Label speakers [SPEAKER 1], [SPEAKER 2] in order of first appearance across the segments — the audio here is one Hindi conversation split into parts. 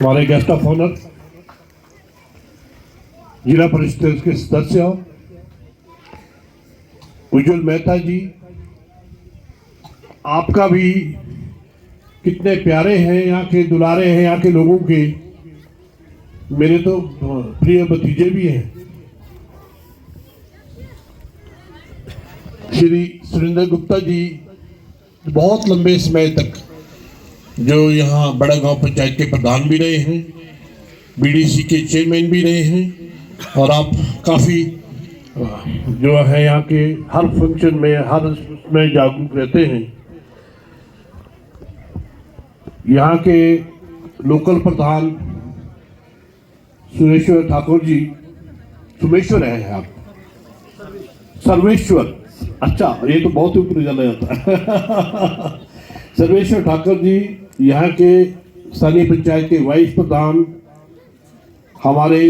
[SPEAKER 1] हमारे गेस्ट ऑफ ऑनर जिला परिषद के सदस्य उज्जवल मेहता जी, आपका भी कितने प्यारे हैं, यहाँ के दुलारे हैं, यहाँ के लोगों के मेरे तो प्रिय भतीजे भी हैं। श्री सुरेंद्र गुप्ता जी बहुत लंबे समय तक जो यहाँ बड़ा गांव पंचायत के प्रधान भी रहे हैं, बीडीसी के चेयरमैन भी रहे हैं, और आप काफ़ी जो है यहाँ के हर फंक्शन में हर उसमें जागरूक रहते हैं। यहाँ के लोकल प्रधान सुरेश्वर ठाकुर जी, सुमेश्वर है आप, सर्वेश्वर, अच्छा ये तो बहुत ही ऊपर चला जाता है। सर्वेश्वर ठाकुर जी यहाँ के स्थानीय पंचायत के वाइस प्रधान, हमारे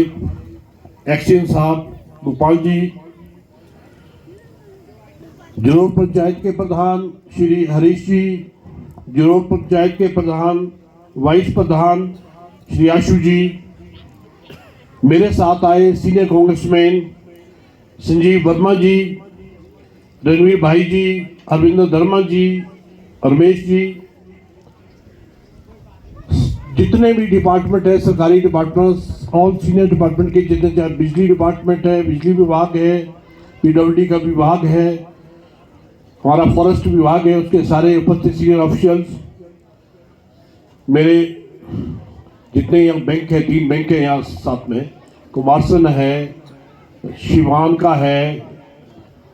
[SPEAKER 1] एक्शन साहब गोपाल जी, जरूर पंचायत के प्रधान श्री हरीश जी, जरूर पंचायत के प्रधान वाइस प्रधान श्री आशु जी, मेरे साथ आए सीनियर कांग्रेसमैन संजीव वर्मा जी, रणवीर भाई जी, अरविंदर धर्मा जी, रमेश जी, जितने भी डिपार्टमेंट है, सरकारी डिपार्टमेंट, ऑल सीनियर डिपार्टमेंट के जितने, चाहे बिजली डिपार्टमेंट है, बिजली विभाग है, पीडब्ल्यूडी का विभाग है, हमारा फॉरेस्ट विभाग है, उसके सारे उपस्थित सीनियर ऑफिशियल्स, मेरे जितने यहाँ बैंक है, 3 बैंक है यहाँ साथ में, कुमारसन है, शिवान का है,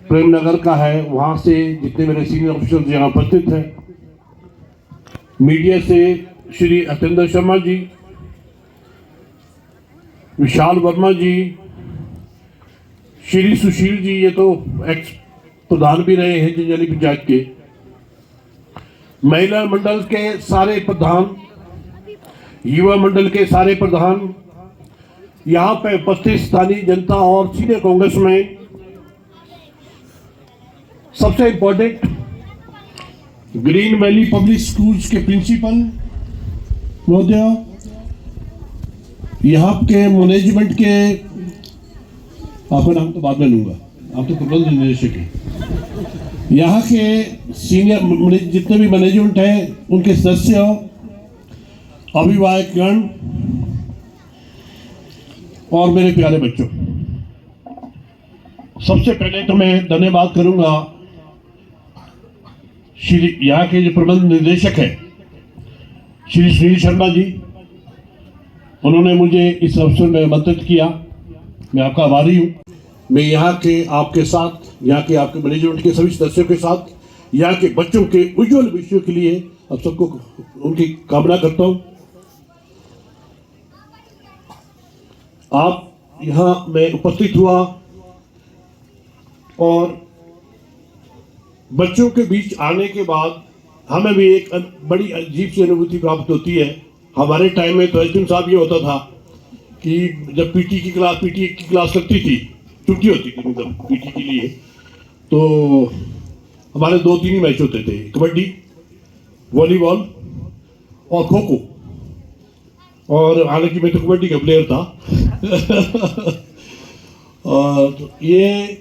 [SPEAKER 1] प्रेमनगर का है, वहाँ से जितने मेरे सीनियर ऑफिसर्स यहाँ उपस्थित हैं। मीडिया से श्री अतेंद्र शर्मा जी, विशाल वर्मा जी, श्री सुशील जी, ये तो एक्स प्रधान भी रहे हैं जंजाली पंचायत के, महिला मंडल के सारे प्रधान, युवा मंडल के सारे प्रधान, यहाँ पे उपस्थित स्थानीय जनता और सीनियर कांग्रेस में, सबसे important green valley public schools के प्रिंसिपल महोदय, यहाँ के मैनेजमेंट के, आपका नाम तो बाद में लूंगा, आप तो प्रबंध निदेशक हैं, यहाँ के सीनियर जितने भी मैनेजमेंट है उनके सदस्य, अभिभावकगण और मेरे प्यारे बच्चों, सबसे पहले तो मैं धन्यवाद करूंगा श्री यहाँ के जो प्रबंध निदेशक है श्री सुनील शर्मा जी, उन्होंने मुझे इस अवसर में आमंत्रित किया, मैं आपका आभारी हूँ। मैं यहाँ के आपके साथ, यहाँ के आपके मैनेजमेंट के सभी सदस्यों के साथ, यहाँ के बच्चों के उज्जवल भविष्य के लिए अब सबको उनकी कामना करता हूँ। आप यहाँ मैं उपस्थित हुआ और बच्चों के बीच आने के बाद हमें भी एक बड़ी अजीब सी अनुभूति प्राप्त होती है। हमारे टाइम में तो एचएम साहब ये होता था कि जब पीटी की क्लास लगती थी, छुट्टी होती थी मतलब पीटी के लिए, तो हमारे 2-3 ही मैच होते थे, कबड्डी, वॉलीबॉल और खो खो, और हालांकि मैं तो कबड्डी का प्लेयर था। और ये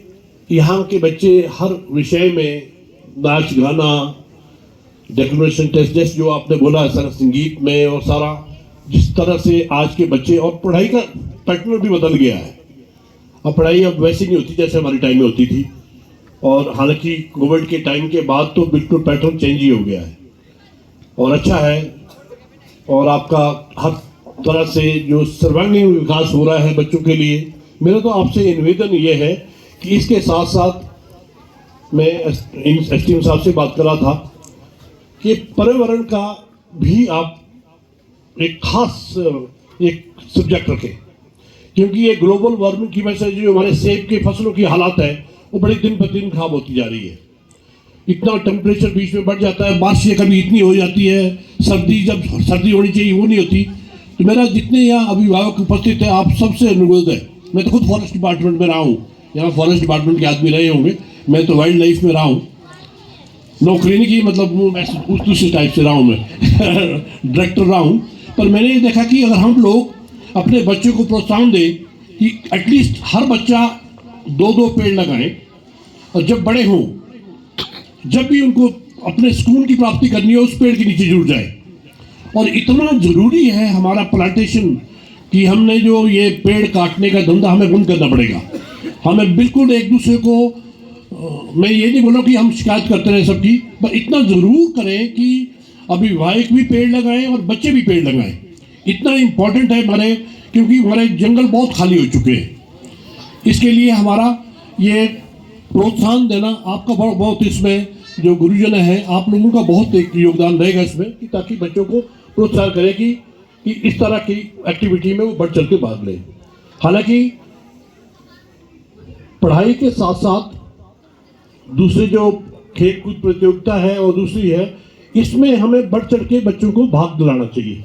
[SPEAKER 1] यहाँ के बच्चे हर विषय में, नाच गाना, डेकोरेशन टेस्ट, जैसे जो आपने बोला सारा संगीत में, और सारा जिस तरह से आज के बच्चे, और पढ़ाई का पैटर्न भी बदल गया है। अब पढ़ाई अब वैसी नहीं होती जैसे हमारे टाइम में होती थी, और हालांकि कोविड के टाइम के बाद तो बिल्कुल पैटर्न चेंज ही हो गया है, और अच्छा है। और आपका हर तरह से जो सर्वांगीण विकास हो रहा है बच्चों के लिए, मेरा तो आपसे निवेदन ये है कि इसके साथ साथ मैं एसटीएम साहब से बात कर रहा था कि पर्यावरण का भी आप एक खास एक सब्जेक्ट रखें, क्योंकि ये ग्लोबल वार्मिंग की वजह से जो हमारे सेब के फसलों की हालत है वो बड़ी दिन पर दिन खराब होती जा रही है। इतना टेम्परेचर बीच में बढ़ जाता है, बारिशें कभी इतनी हो जाती है, सर्दी जब सर्दी होनी चाहिए वो नहीं होती। तो मेरा जितने यहाँ अभिभावक उपस्थित है, आप सबसे अनुरोध है, मैं तो खुद फॉरेस्ट डिपार्टमेंट में रहा हूँ, यहाँ फॉरेस्ट डिपार्टमेंट के आदमी रहे होंगे, मैं तो वाइल्ड लाइफ में रहा हूँ, नौकरी नहीं की, मतलब मैं दूसरे टाइप से रहा हूँ, मैं डायरेक्टर रहा हूँ, पर मैंने ये देखा कि अगर हम लोग अपने बच्चों को प्रोत्साहन दें कि एटलीस्ट हर बच्चा 2-2 पेड़ लगाएं, और जब बड़े हों, जब भी उनको अपने सुकून की प्राप्ति करनी हो, उस पेड़ के नीचे जुड़ जाए। और इतना ज़रूरी है हमारा प्लांटेशन कि हमने जो ये पेड़ काटने का धंधा हमें बंद करना पड़ेगा। हमें बिल्कुल एक दूसरे को, मैं ये नहीं बोला कि हम शिकायत करते रहे सबकी, पर इतना ज़रूर करें कि अभिभावक भी पेड़ लगाएं और बच्चे भी पेड़ लगाएं। इतना इम्पोर्टेंट है हमारे, क्योंकि हमारे जंगल बहुत खाली हो चुके हैं। इसके लिए हमारा ये प्रोत्साहन देना, आपका बहुत बहुत इसमें जो गुरुजन है, आप लोगों का बहुत एक योगदान रहेगा इसमें, कि ताकि बच्चों को प्रोत्साहन करें कि इस तरह की एक्टिविटी में वो बढ़ चढ़ के भाग लें। हालांकि पढ़ाई के साथ साथ दूसरे जो खेल कूद प्रतियोगिता है और दूसरी है, इसमें हमें बढ़ चढ़ के बच्चों को भाग दिलाना चाहिए।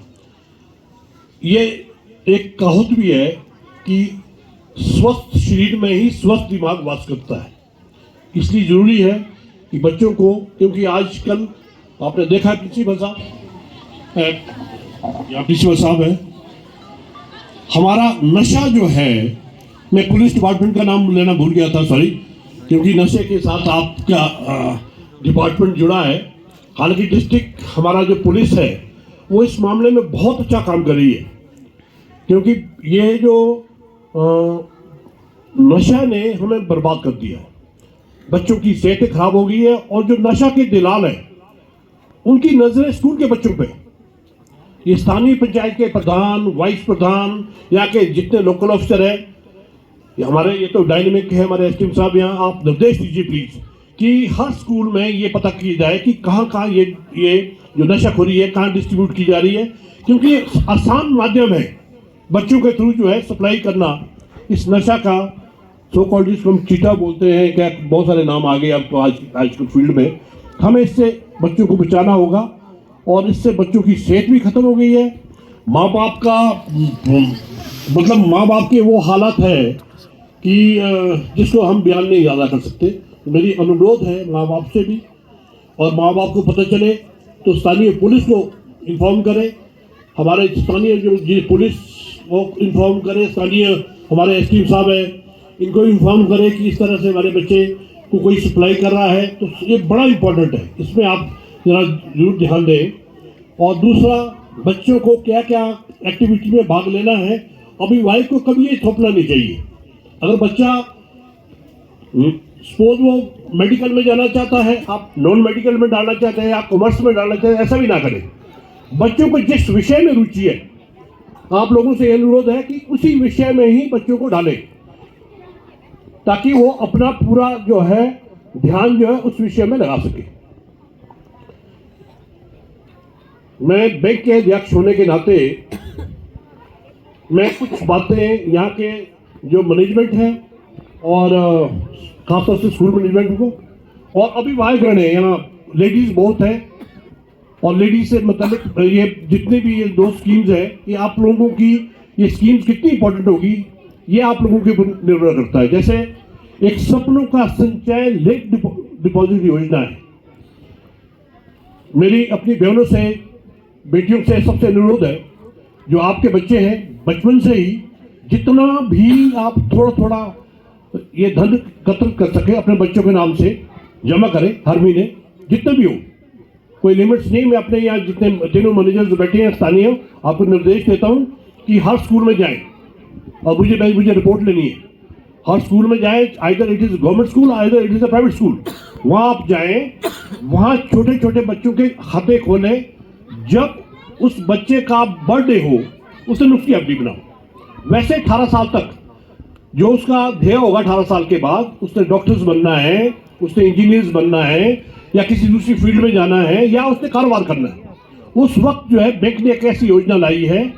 [SPEAKER 1] ये एक कहावत भी है कि स्वस्थ शरीर में ही स्वस्थ दिमाग वास करता है। इसलिए जरूरी है कि बच्चों को, क्योंकि आजकल आपने देखा प्रिंसिपल साहब है, हमारा नशा जो है, मैं पुलिस डिपार्टमेंट का नाम लेना भूल गया था, सॉरी, क्योंकि नशे के साथ आपका डिपार्टमेंट जुड़ा है। हालांकि डिस्ट्रिक्ट हमारा जो पुलिस है वो इस मामले में बहुत अच्छा काम कर रही है, क्योंकि ये जो नशा ने हमें बर्बाद कर दिया है। बच्चों की सेहत खराब हो गई है, और जो नशा के दिलाल है उनकी नजरें स्कूल के बच्चों पे। ये स्थानीय पंचायत के प्रधान, वाइस प्रधान, यहाँ के जितने लोकल ऑफिसर है, हमारे ये तो डायनेमिक है हमारे एसडीएम साहब, यहाँ आप निर्देश दीजिए प्लीज कि हर स्कूल में ये पता किया जाए कि कहाँ कहाँ ये जो नशाखोरी है कहाँ डिस्ट्रीब्यूट की जा रही है, क्योंकि आसान माध्यम है बच्चों के थ्रू जो है सप्लाई करना इस नशा का। सो कॉल्ड जिसको हम चीटा बोलते हैं, क्या बहुत सारे नाम आ गए अब तो आज के फील्ड में। हमें इससे बच्चों को बचाना होगा, और इससे बच्चों की सेहत भी खत्म हो गई है। माँ बाप का मतलब माँ बाप के वो हालत है कि जिसको हम बयान नहीं ज़्यादा कर सकते। तो मेरी अनुरोध है माँ बाप से भी, और माँ बाप को पता चले तो स्थानीय पुलिस को इन्फॉर्म करें, हमारे स्थानीय जो पुलिस को इन्फॉर्म करें, स्थानीय हमारे एसडीएम साहब है इनको इन्फॉर्म करें कि इस तरह से हमारे बच्चे को कोई सप्लाई कर रहा है। तो ये बड़ा इम्पोर्टेंट है, इसमें आप जरा जरूर ध्यान दें। और दूसरा, बच्चों को क्या क्या एक्टिविटी में भाग लेना है, अभिभावक को कभी ये थोपना नहीं चाहिए। अगर बच्चा सपोज वो मेडिकल में जाना चाहता है, आप नॉन मेडिकल में डालना चाहते हैं, आप कॉमर्स में डालना चाहते हैं, ऐसा भी ना करें। बच्चों को जिस विषय में रुचि है, आप लोगों से अनुरोध है कि उसी विषय में ही बच्चों को डालें, ताकि वो अपना पूरा जो है ध्यान जो है उस विषय में लगा सके। मैं बैंक के अध्यक्ष होने के नाते मैं कुछ बातें यहाँ के जो मैनेजमेंट है और खासतौर से स्कूल मैनेजमेंट को और अभिभावकगण है, यहाँ लेडीज बहुत है, और लेडीज से मतलब ये जितने भी ये 2 स्कीम्स है, ये आप लोगों की ये स्कीम्स कितनी इंपॉर्टेंट होगी ये आप लोगों के ऊपर निर्भर करता है। जैसे एक सपनों का संचय लेट डिपॉजिट योजना है। मेरी अपनी बहनों से, बेटियों से सबसे अनुरोध है, जो आपके बच्चे हैं बचपन से ही जितना भी आप थोड़ा थोड़ा ये धन एकत्र कर सके अपने बच्चों के नाम से जमा करें हर महीने, जितना भी हो, कोई लिमिट्स नहीं। मैं अपने यहाँ जितने तीनों मैनेजर्स बैठे हैं स्थानीय, आपको निर्देश देता हूँ कि हर स्कूल में जाएं, और मुझे रिपोर्ट लेनी है। हर स्कूल में जाएं, either it is government school, either it is a private school, वहाँ आप जाएं, वहाँ छोटे छोटे बच्चों के खाते खोलें। जब उस बच्चे का बर्थडे हो उस दिन उसकी एफडी बनाओ। वैसे 18 साल तक जो उसका ध्येय होगा, 18 साल के बाद उसने डॉक्टर्स बनना है, उसने इंजीनियर्स बनना है, या किसी दूसरी फील्ड में जाना है, या उसने कारोबार करना है, उस वक्त जो है बैंक ने एक ऐसी योजना लाई है।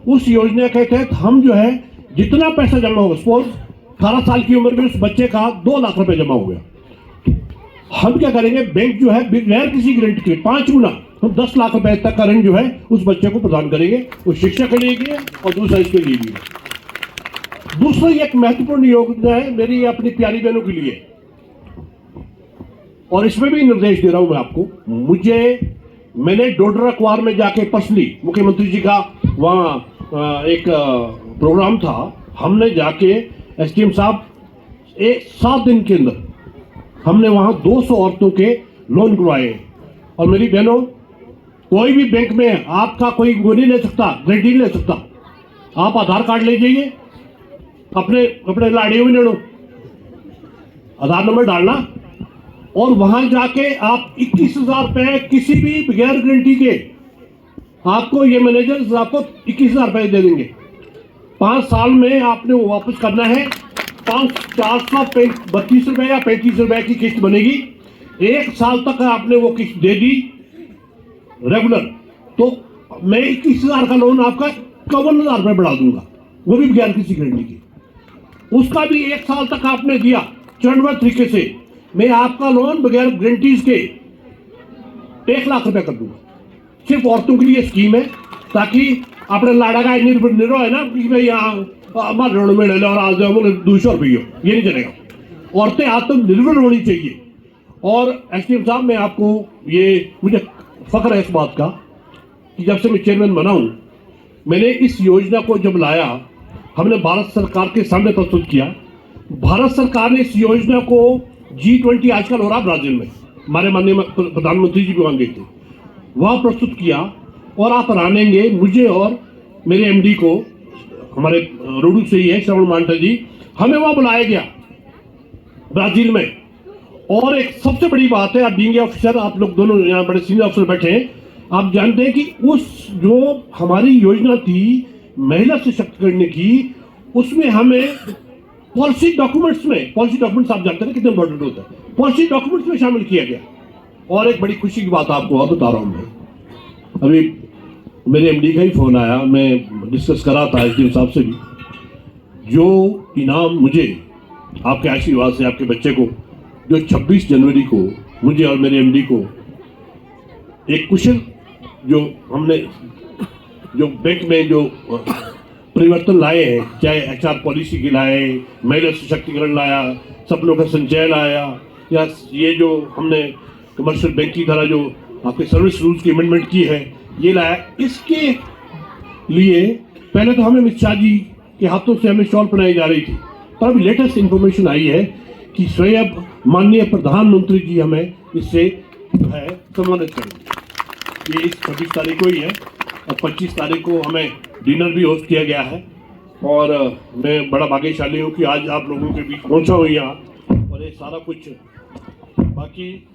[SPEAKER 1] उस योजना के तहत हम जो है जितना पैसा जमा होगा, सपोज 18 साल की उम्र में उस बच्चे का 2 लाख रुपए जमा हो गया, हम क्या करेंगे, बैंक जो है बगैर किसी गारंटी के 5 गुना हम 10 लाख रुपए तक का ऋण जो है उस बच्चे को प्रदान करेंगे। वो शिक्षा के लिए भी है और दूसरा इसके लिए भी है। दूसरा एक महत्वपूर्ण योजना है मेरी अपनी प्यारी बहनों के लिए, और इसमें भी निर्देश दे रहा हूं मैं आपको। मुझे मैंने डोडरा कुआर में जाके पर्सनली, मुख्यमंत्री जी का वहाँ एक प्रोग्राम था, हमने जाके एसडीएम साहब 7 दिन के अंदर हमने वहाँ 200 औरतों के लोन करवाए। और मेरी बहनों, कोई भी बैंक में आपका कोई वो नहीं ले सकता, गारंटी नहीं ले सकता। आप आधार कार्ड ले जाइए, अपने अपने लाड़ियों में लेनो, आधार नंबर डालना और वहां जाके आप 21,000 रुपए किसी भी बगैर गारंटी के, आपको ये मैनेजर आपको 21,000 रुपए दे देंगे। 5 साल में आपने वो वापस करना है। 432 रुपए या 35 रुपए की किस्त बनेगी। 1 साल तक आपने वो किस्त दे दी रेगुलर, तो मैं 21,000 का लोन आपका 51,000 रुपए बढ़ा दूंगा, वो भी बगैर किसी गारंटी की। उसका भी 1 साल तक आपने दिया चरणबद्ध तरीके से, मैं आपका लोन बगैर गारंटीज के 1 लाख रुपए कर दूंगा। सिर्फ औरतों के लिए स्कीम है, ताकि अपने लाड़ा का निर्भर है ना कि भाई यहाँ हमारे ऋण में ले लो और आज 200 रुपये, ये नहीं चलेगा। औरतें आत्मनिर्भर होनी चाहिए। और एसडीएम साहब, मैं आपको ये, मुझे फख्र है इस बात का कि जब से मैं चेयरमैन बना हूँ, मैंने इस योजना को जब लाया, हमने भारत सरकार के सामने प्रस्तुत किया। भारत सरकार ने इस योजना को G20 आजकल हो रहा ब्राजील में, हमारे माननीय प्रधानमंत्री जी भी वहां गए थे, वहां प्रस्तुत किया। और आप रानेंगे, मुझे और मेरे एमडी को, हमारे रोडू से ही है श्रवण मांटा जी, हमें वहां बुलाया गया ब्राजील में। और एक सबसे बड़ी बात है, आप बीइंग ऑफिसर, आप लोग दोनों यहाँ बड़े सीनियर अफसर बैठे हैं, आप जानते हैं कि उस जो हमारी योजना थी महिला सशक्त करने की, उसमें हमें पॉलिसी डॉक्यूमेंट्स आप जानते हैं कितने इंपॉर्टेंट होता है, पॉलिसी डॉक्यूमेंट्स में शामिल किया गया। और एक बड़ी खुशी की बात आपको और बता रहा हूं मैं, अभी मेरे एमडी का ही फोन आया, मैं डिस्कस करा था एसडीएम साहब से भी, जो इनाम मुझे आपके आशीर्वाद से, आपके बच्चे को, जो 26 जनवरी को मुझे और मेरे एमडी को एक कुशल, जो हमने जो बैंक में जो परिवर्तन लाए हैं, चाहे एचआर पॉलिसी की लाए, महिला सशक्तिकरण लाया, सपनों का संचय लाया, या ये जो हमने कमर्शियल बैंक की तरह जो आपके सर्विस रूल्स की अमेंडमेंट की है, ये लाया। इसके लिए पहले तो हमें अमित शाह जी के हाथों से हमें शॉल पहनाई जा रही थी, पर अभी लेटेस्ट इंफॉर्मेशन आई है कि स्वयं माननीय प्रधानमंत्री जी हमें इससे जो है सम्मानित करेंगे। ये इस 26 तारीख को ही है और 25 तारीख को हमें डिनर भी होस्ट किया गया है। और मैं बड़ा भाग्यशाली हूँ कि आज आप लोगों के बीच पहुँचा हूँ यहाँ, और ये सारा कुछ। बाकी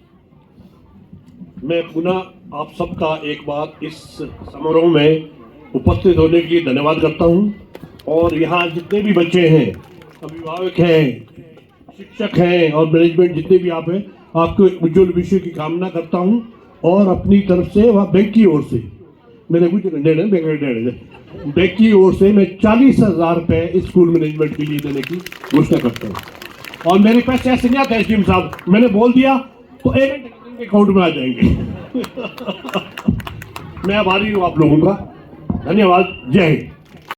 [SPEAKER 1] मैं पुनः आप सबका एक बार इस समारोह में उपस्थित होने के लिए धन्यवाद करता हूँ। और यहाँ जितने भी बच्चे हैं, अभिभावक हैं, शिक्षक हैं और मैनेजमेंट जितने भी आप हैं, आपको उज्जवल भविष्य की कामना करता हूं। और अपनी तरफ से वह बैंक की ओर से मैंने कुछ बैंक की ओर से मैं 40,000 रुपए इस स्कूल मैनेजमेंट के लिए देने की घोषणा करता हूं। और मेरे पास ऐसे नहीं आता एसडीएम साहब, मैंने बोल दिया तो 1 घंटे के अकाउंट में आ जाएंगे। मैं आभारी हूँ आप लोगों का। धन्यवाद। जय हिंद।